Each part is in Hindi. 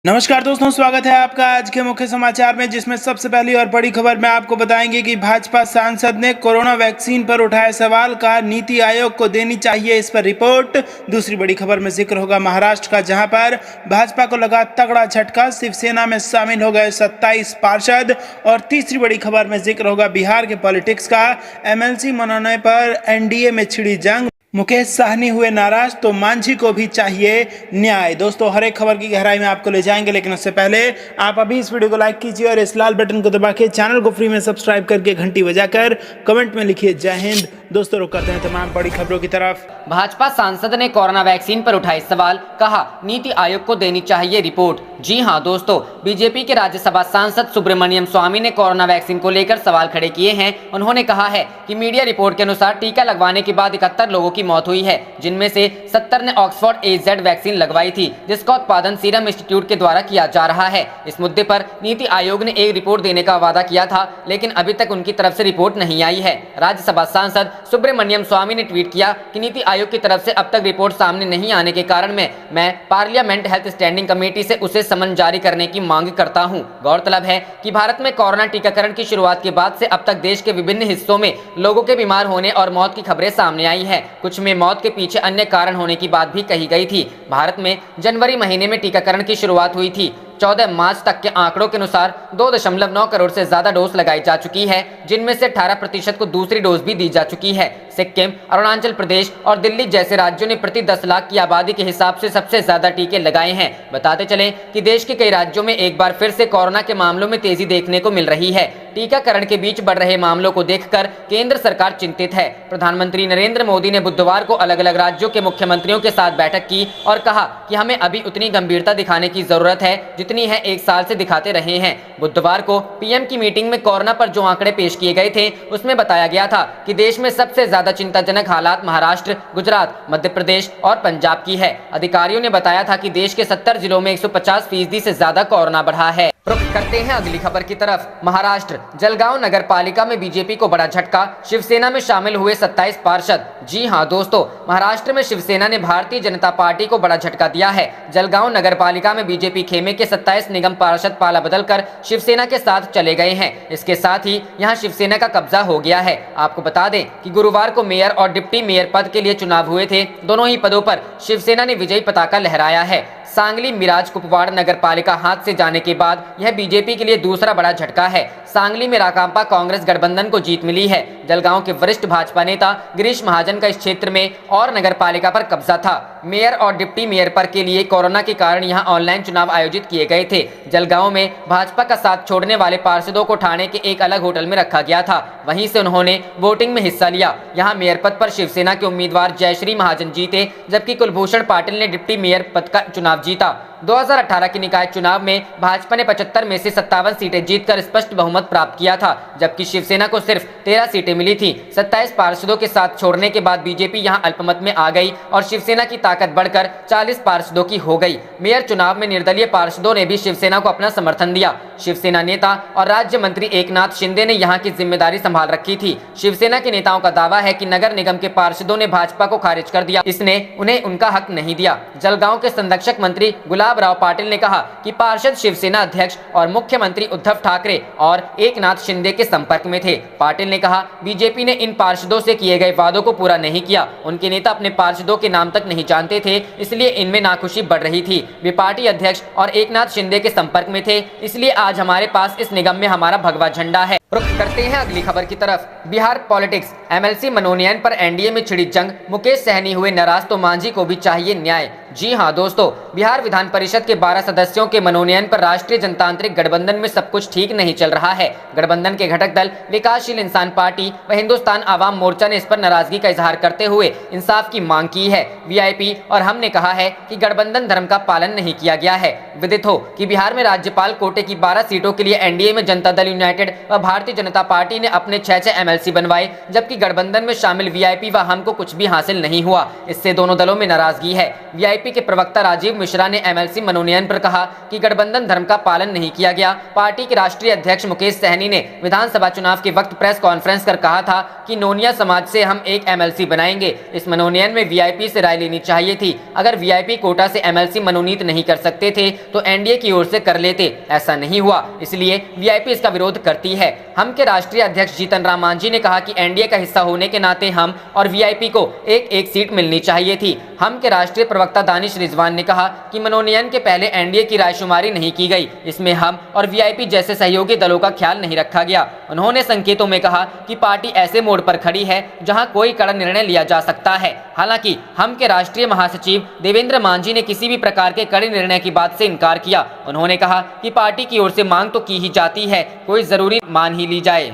नमस्कार दोस्तों, स्वागत है आपका आज के मुख्य समाचार में, जिसमें सबसे पहली और बड़ी खबर में आपको बताएंगे कि भाजपा सांसद ने कोरोना वैक्सीन पर उठाए सवाल का नीति आयोग को देनी चाहिए इस पर रिपोर्ट। दूसरी बड़ी खबर में जिक्र होगा महाराष्ट्र का, जहां पर भाजपा को लगा तगड़ा झटका, शिवसेना में शामिल हो गए 27 पार्षद। और तीसरी बड़ी खबर में जिक्र होगा बिहार के पॉलिटिक्स का, एमएलसी मनोनयन पर एनडीए में छिड़ी जंग, मुकेश साहनी हुए नाराज तो मांझी को भी चाहिए न्याय। दोस्तों, हर एक खबर की गहराई में आपको ले जाएंगे, लेकिन उससे पहले आप अभी इस वीडियो को लाइक कीजिए और इस लाल बटन को दबा के चैनल को फ्री में सब्सक्राइब करके घंटी बजाकर कमेंट में लिखिए जय हिंद। दोस्तों, रुक करते हैं तमाम बड़ी खबरों की तरफ। भाजपा सांसद ने कोरोना वैक्सीन पर उठाए सवाल, कहा नीति आयोग को देनी चाहिए रिपोर्ट। जी हां दोस्तों, बीजेपी के राज्यसभा सांसद सुब्रमण्यम स्वामी ने कोरोना वैक्सीन को लेकर सवाल खड़े किए हैं। उन्होंने कहा है कि मीडिया रिपोर्ट के अनुसार टीका लगवाने के बाद 71 लोगों की मौत हुई है, जिनमें से 70 ने ऑक्सफोर्ड AZ वैक्सीन लगवाई थी, जिसका उत्पादन सीरम इंस्टीट्यूट के द्वारा किया जा रहा है। इस मुद्दे पर नीति आयोग ने एक रिपोर्ट देने का वादा किया था, लेकिन अभी तक उनकी तरफ से रिपोर्ट नहीं आई है। राज्यसभा सांसद सुब्रमण्यम स्वामी ने ट्वीट किया कि नीति आयोग की तरफ से अब तक रिपोर्ट सामने नहीं आने के कारण मैं पार्लियामेंट हेल्थ स्टैंडिंग कमेटी से उसे समन जारी करने की मांग करता हूं। गौरतलब है कि भारत में कोरोना टीकाकरण की शुरुआत के बाद से अब तक देश के विभिन्न हिस्सों में लोगों के बीमार होने और मौत की खबरें सामने आई है। कुछ में मौत के पीछे अन्य कारण होने की बात भी कही गई थी। भारत में जनवरी महीने में टीकाकरण की शुरुआत हुई थी। 14 मार्च तक के आंकड़ों के अनुसार 2.9 करोड़ से ज्यादा डोज लगाई जा चुकी है, जिनमें से 18% को दूसरी डोज भी दी जा चुकी है। सिक्किम, अरुणाचल प्रदेश और दिल्ली जैसे राज्यों ने प्रति 10 लाख की आबादी के हिसाब से सबसे ज्यादा टीके लगाए हैं। बताते चलें कि देश के कई राज्यों में एक बार फिर से कोरोना के मामलों में तेजी देखने को मिल रही है। टीकाकरण के बीच बढ़ रहे मामलों को देखकर केंद्र सरकार चिंतित है। प्रधानमंत्री नरेंद्र मोदी ने बुधवार को अलग अलग राज्यों के मुख्यमंत्रियों के साथ बैठक की और कहा कि हमें अभी उतनी गंभीरता दिखाने की जरूरत है जितनी है एक साल से दिखाते रहे हैं। बुधवार को पीएम की मीटिंग में कोरोना पर जो आंकड़े पेश किए गए थे, उसमें बताया गया था कि देश में सबसे ज्यादा चिंताजनक हालात महाराष्ट्र, गुजरात, मध्य प्रदेश और पंजाब की है। अधिकारियों ने बताया था कि देश के 70 जिलों में 150% से ज्यादा कोरोना बढ़ा है। रुख करते हैं अगली खबर की तरफ। महाराष्ट्र जलगांव नगर पालिका में बीजेपी को बड़ा झटका, शिवसेना में शामिल हुए 27 पार्षद। जी हां दोस्तों, महाराष्ट्र में शिवसेना ने भारतीय जनता पार्टी को बड़ा झटका दिया है। जलगांव नगर पालिका में बीजेपी खेमे के 27 निगम पार्षद पाला बदलकर शिवसेना के साथ चले गए हैं। इसके साथ ही यहां शिवसेना का कब्जा हो गया है। आपको बता दें कि गुरुवार को मेयर और डिप्टी मेयर पद के लिए चुनाव हुए थे। दोनों ही पदों पर शिवसेना ने विजयी पताका लहराया है। सांगली, मिराज, कुपवाड़ नगर पालिका हाथ से जाने के बाद यह बीजेपी के लिए दूसरा बड़ा झटका है। सांगली में राकांपा कांग्रेस गठबंधन को जीत मिली है। जलगांव के वरिष्ठ भाजपा नेता गिरीश महाजन का इस क्षेत्र में और नगर पालिका पर कब्जा था। मेयर और डिप्टी मेयर पर के लिए कोरोना के कारण यहां ऑनलाइन चुनाव आयोजित किए गए थे। जलगांव में भाजपा का साथ छोड़ने वाले पार्षदों को ठाणे के एक अलग होटल में रखा गया था। वहीं से उन्होंने वोटिंग में हिस्सा लिया। यहाँ मेयर पद पर शिवसेना के उम्मीदवार जयश्री महाजन जीते, जबकि कुलभूषण पाटिल ने डिप्टी मेयर पद का चुनाव जीता। 2018 के निकाय चुनाव में भाजपा ने 75 में से 57 सीटें जीतकर स्पष्ट बहुमत प्राप्त किया था, जबकि शिवसेना को सिर्फ 13 सीटें मिली थी। 27 पार्षदों के साथ छोड़ने के बाद बीजेपी यहां अल्पमत में आ गई और शिवसेना की ताकत बढ़कर 40 पार्षदों की हो गई। मेयर चुनाव में निर्दलीय पार्षदों ने भी शिवसेना को अपना समर्थन दिया। शिवसेना नेता और राज्य मंत्री एकनाथ शिंदे ने यहां की जिम्मेदारी संभाल रखी थी। शिवसेना के नेताओं का दावा है कि नगर निगम के पार्षदों ने भाजपा को खारिज कर दिया, इसने उन्हें उनका हक नहीं दिया। जलगांव के संरक्षक मंत्री गुलाबराव पाटिल ने कहा कि पार्षद शिवसेना अध्यक्ष और मुख्यमंत्री उद्धव ठाकरे और एकनाथ शिंदे के संपर्क में थे। पाटिल ने कहा, बीजेपी ने इन पार्षदों से किए गए वादों को पूरा नहीं किया। उनके नेता अपने पार्षदों के नाम तक नहीं जानते थे, इसलिए इनमें नाखुशी बढ़ रही थी। वे पार्टी अध्यक्ष और एकनाथ शिंदे के संपर्क में थे, इसलिए आज हमारे पास इस निगम में हमारा भगवा झंडा है। रुख करते हैं अगली खबर की तरफ। बिहार पॉलिटिक्स, एमएलसी मनोनयन पर एनडीए में छिड़ी जंग, मुकेश सहनी हुए नाराज तो मांझी को भी चाहिए न्याय। जी हां दोस्तों, बिहार विधान परिषद के 12 सदस्यों के मनोनयन पर राष्ट्रीय जनतांत्रिक गठबंधन में सब कुछ ठीक नहीं चल रहा है। गठबंधन के घटक दल विकासशील इंसान पार्टी व हिंदुस्तान आवाम मोर्चा ने इस पर नाराजगी का इजहार करते हुए इंसाफ की मांग की है। वीआईपी और हमने कहा है कि गठबंधन धर्म का पालन नहीं किया गया है। विदित हो कि बिहार में राज्यपाल कोटे की 12 सीटों के लिए एनडीए में जनता दल यूनाइटेड व भारतीय जनता पार्टी ने अपने 6 MLC बनवाए, जबकि गठबंधन में शामिल वीआईपी व हम को कुछ भी हासिल नहीं हुआ। इससे दोनों दलों में नाराजगी है। वीआईपी के प्रवक्ता राजीव मिश्रा ने MLC मनोनयन पर कहा कि गठबंधन धर्म का पालन नहीं किया गया। पार्टी के राष्ट्रीय अध्यक्ष मुकेश सहनी ने विधानसभा चुनाव के वक्त प्रेस कॉन्फ्रेंस कर कहा था कि नोनिया समाज से हम एक MLC बनाएंगे। इस मनोनयन में वीआईपी से राय लेनी चाहिए थी। अगर वीआईपी कोटा से MLC मनोनीत नहीं कर सकते थे तो एनडीए की ओर से कर लेते। ऐसा नहीं हुआ, इसलिए वीआईपी इसका विरोध करती है। हम के राष्ट्रीय अध्यक्ष जीतन राम मांझी ने कहा कि एनडीए का हिस्सा होने के नाते हम और वीआईपी को एक सीट मिलनी चाहिए थी। हम के राष्ट्रीय प्रवक्ता दानिश रिजवान ने कहा कि मनोनयन के पहले एनडीए की रायशुमारी नहीं की गई। इसमें हम और वीआईपी जैसे सहयोगी दलों का ख्याल नहीं रखा गया। उन्होंने संकेतों में कहा कि पार्टी ऐसे मोड़ पर खड़ी है जहां कोई कड़ा निर्णय लिया जा सकता है। हालांकि हम के राष्ट्रीय महासचिव देवेंद्र मांझी ने किसी भी प्रकार के कड़े निर्णय की बात से इनकार किया। उन्होंने कहा कि पार्टी की ओर से मांग तो की ही जाती है, कोई जरूरी मान ही ली जाए।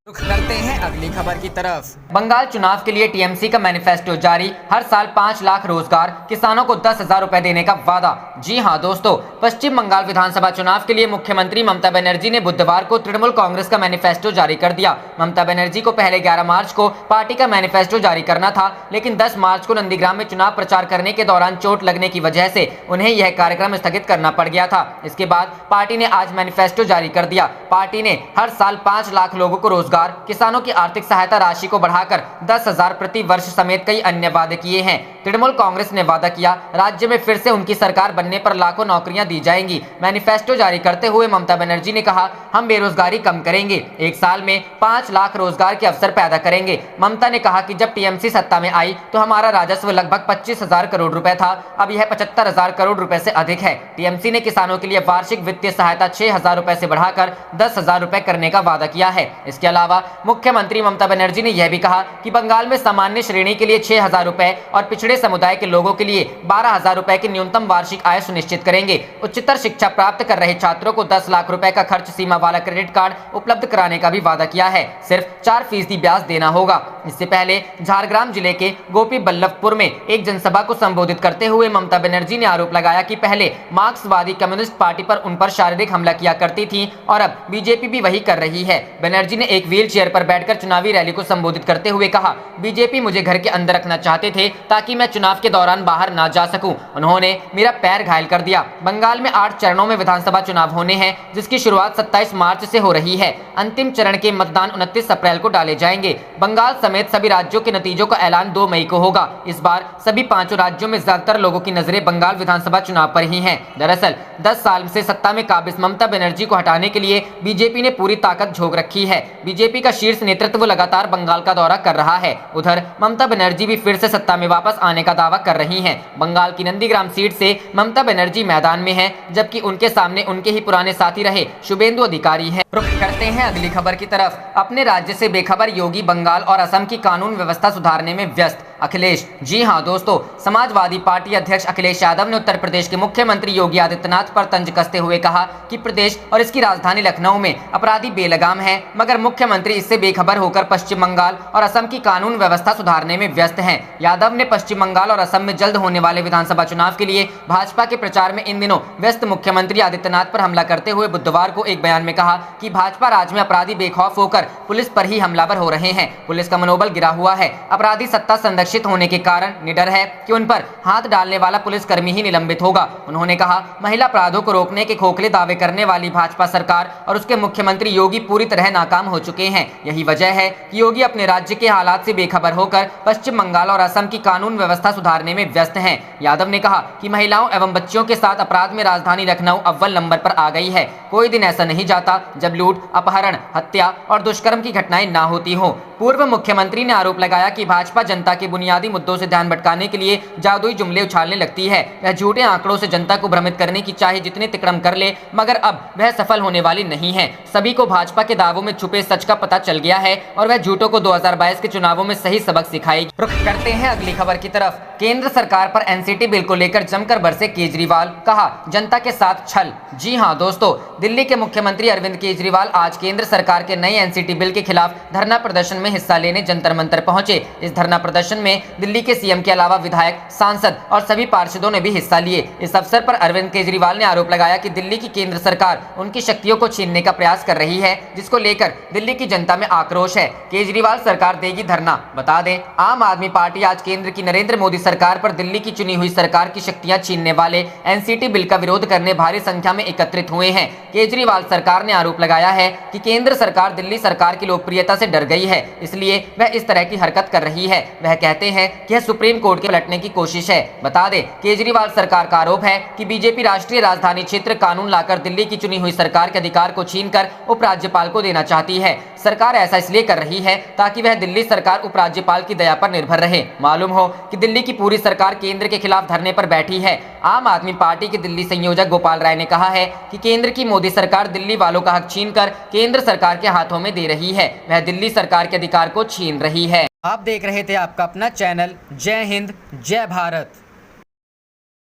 रुख करते हैं अगली खबर की तरफ। बंगाल चुनाव के लिए टीएमसी का मैनिफेस्टो जारी, हर साल 5 लाख रोजगार, किसानों को 10,000 रुपए देने का वादा। जी हां दोस्तों, पश्चिम बंगाल विधानसभा चुनाव के लिए मुख्यमंत्री ममता बनर्जी ने बुधवार को तृणमूल कांग्रेस का मैनिफेस्टो जारी कर दिया। ममता बनर्जी को पहले 11 मार्च को पार्टी का मैनिफेस्टो जारी करना था, लेकिन 10 मार्च को नंदीग्राम में चुनाव प्रचार करने के दौरान चोट लगने की वजह से उन्हें यह कार्यक्रम स्थगित करना पड़ गया था। इसके बाद पार्टी ने आज मैनिफेस्टो जारी कर दिया। पार्टी ने हर साल 5 लाख लोगों को रोजगार, किसानों की आर्थिक सहायता राशि को बढ़ाकर 10,000 प्रति वर्ष समेत कई अन्य वादे किए हैं। तृणमूल कांग्रेस ने वादा किया राज्य में फिर से उनकी सरकार बनने पर लाखों नौकरियां दी जाएंगी। मैनिफेस्टो जारी करते हुए ममता बनर्जी ने कहा, हम बेरोजगारी कम करेंगे, 1 साल में 5 लाख रोजगार के अवसर पैदा करेंगे। ममता ने कहा कि जब टीएमसी सत्ता में आई तो हमारा राजस्व लगभग 25,000 करोड़ रुपए था, अब यह 75,000 करोड़ रुपए से अधिक है। टीएमसी ने किसानों के लिए वार्षिक वित्तीय सहायता 6,000 रुपए से बढ़ाकर 10,000 रुपए करने का वादा किया है। इसके अलावा मुख्यमंत्री ममता बनर्जी ने यह भी कहा कि बंगाल में सामान्य श्रेणी के लिए 6,000 रुपए और पिछड़े समुदाय के लोगों के लिए 12,000 रुपए की न्यूनतम वार्षिक आय सुनिश्चित करेंगे। उच्चतर शिक्षा प्राप्त कर रहे छात्रों को 10 लाख रुपए का खर्च सीमा वाला क्रेडिट कार्ड उपलब्ध कराने का भी वादा किया है। सिर्फ 4% ब्याज देना होगा। इससे पहले झारग्राम जिले के गोपीबल्लभपुर में एक जनसभा को संबोधित करते हुए ममता बनर्जी ने आरोप लगाया कि पहले मार्क्सवादी कम्युनिस्ट पार्टी पर उन पर शारीरिक हमला किया करती थी और अब बीजेपी भी वही कर रही है। बनर्जी ने एक व्हील चेयर पर बैठकर चुनावी रैली को संबोधित करते हुए कहा, बीजेपी मुझे घर के अंदर रखना चाहते थे ताकि मैं चुनाव के दौरान बाहर ना जा सकूं। उन्होंने मेरा पैर घायल कर दिया। बंगाल में 8 चरणों में विधानसभा चुनाव होने हैं, जिसकी शुरुआत 27 मार्च से हो रही है। अंतिम चरण के मतदान 29 अप्रैल को डाले जाएंगे। बंगाल समेत सभी राज्यों के नतीजों का ऐलान 2 मई को होगा। इस बार सभी 5 राज्यों में ज्यादातर लोगों की नजरें बंगाल विधानसभा चुनाव पर ही हैं। दरअसल 10 साल से सत्ता में काबिज ममता बनर्जी को हटाने के लिए बीजेपी ने पूरी ताकत झोंक रखी है। बीजेपी का शीर्ष नेतृत्व लगातार बंगाल का दौरा कर रहा है। उधर ममता बनर्जी भी फिर से सत्ता में वापस आने का दावा कर रही हैं। बंगाल की नंदीग्राम सीट से ममता बनर्जी मैदान में हैं, जबकि उनके सामने उनके ही पुराने साथी रहे शुभेंदु अधिकारी हैं। रुख करते हैं अगली खबर की तरफ। अपने राज्य से बेखबर योगी बंगाल और असम की कानून व्यवस्था सुधारने में व्यस्त। अखिलेश, जी हां दोस्तों, समाजवादी पार्टी अध्यक्ष अखिलेश यादव ने उत्तर प्रदेश के मुख्यमंत्री योगी आदित्यनाथ पर तंज कसते हुए कहा कि प्रदेश और इसकी राजधानी लखनऊ में अपराधी बेलगाम हैं, मगर मुख्यमंत्री इससे बेखबर होकर पश्चिम बंगाल और असम की कानून व्यवस्था सुधारने में व्यस्त हैं। यादव ने पश्चिम बंगाल और असम में जल्द होने वाले विधानसभा चुनाव के लिए भाजपा के प्रचार में इन दिनों व्यस्त मुख्यमंत्री आदित्यनाथ पर हमला करते हुए बुधवार को एक बयान में कहा कि भाजपा राज में अपराधी बेखौफ होकर पुलिस पर ही हमलावर हो रहे हैं। पुलिस का मनोबल गिरा हुआ है। अपराधी सत्ता संरक्षित होने के कारण निडर है कि उन पर हाथ डालने वाला पुलिसकर्मी ही निलंबित होगा। उन्होंने कहा, महिला अपराधों को रोकने के खोखले दावे करने वाली भाजपा सरकार और उसके मुख्यमंत्री योगी पूरी तरह नाकाम हो चुके हैं। यही वजह है कि योगी अपने राज्य के हालात से बेखबर होकर पश्चिम बंगाल और असम की कानून व्यवस्था सुधारने में व्यस्त हैं। यादव ने कहा कि महिलाओं एवं बच्चियों के साथ अपराध में राजधानी लखनऊ अव्वल नंबर पर आ गई है। कोई दिन ऐसा नहीं जाता जब लूट, अपहरण, हत्या और दुष्कर्म की घटनाएं ना होती हो। पूर्व मुख्यमंत्री ने आरोप लगाया कि भाजपा जनता के बुनियादी मुद्दों से ध्यान भटकाने के लिए जादुई जुमले उछालने लगती है। वह झूठे आंकड़ों से जनता को भ्रमित करने की चाहे जितने तिकड़म कर ले, मगर अब वह सफल होने वाली नहीं है। सभी को भाजपा के दावों में छुपे सच का पता चल गया है और वह झूठों को 2022 के चुनावों में सही सबक सिखाएगी। रुख करते हैं अगली खबर की तरफ। केंद्र सरकार पर एनसीटी बिल को लेकर जमकर बरसे केजरीवाल, कहा जनता के साथ छल। जी हां दोस्तों, दिल्ली के मुख्यमंत्री अरविंद केजरीवाल आज केंद्र सरकार के नए एनसीटी बिल के खिलाफ धरना प्रदर्शन में हिस्सा लेने जंतर मंतर पहुंचे। इस धरना प्रदर्शन में दिल्ली के सीएम के अलावा विधायक, सांसद और सभी पार्षदों ने भी हिस्सा लिए। इस अवसर पर अरविंद केजरीवाल ने आरोप लगाया कि दिल्ली की केंद्र सरकार उनकी शक्तियों को छीनने का प्रयास कर रही है, जिसको लेकर दिल्ली की जनता में आक्रोश है। केजरीवाल सरकार देगी धरना। बता दें, आम आदमी पार्टी आज केंद्र की नरेंद्र मोदी सरकार पर दिल्ली की चुनी हुई सरकार की शक्तियां छीनने वाले एनसीटी बिल का विरोध करने भारी संख्या में एकत्रित हुए हैं। केजरीवाल सरकार ने आरोप लगाया है कि केंद्र सरकार दिल्ली सरकार की लोकप्रियता से डर गई है, इसलिए वह इस तरह की हरकत कर रही है। वह कहते हैं कि यह सुप्रीम कोर्ट के पलटने की कोशिश है। बता दें, केजरीवाल सरकार का आरोप है कि बीजेपी राष्ट्रीय राजधानी क्षेत्र कानून लाकर दिल्ली की चुनी हुई सरकार के अधिकार को छीनकर उपराज्यपाल को देना चाहती है। सरकार ऐसा इसलिए कर रही है ताकि वह दिल्ली सरकार उपराज्यपाल की दया पर निर्भर रहे। मालूम हो कि दिल्ली की पूरी सरकार केंद्र के खिलाफ धरने पर बैठी है। आम आदमी पार्टी के दिल्ली संयोजक गोपाल राय ने कहा है कि केंद्र की मोदी सरकार दिल्ली वालों का हक छीनकर केंद्र सरकार के हाथों में दे रही है। वह दिल्ली सरकार के अधिकार को छीन रही है। आप देख रहे थे आपका अपना चैनल जय हिंद जय भारत।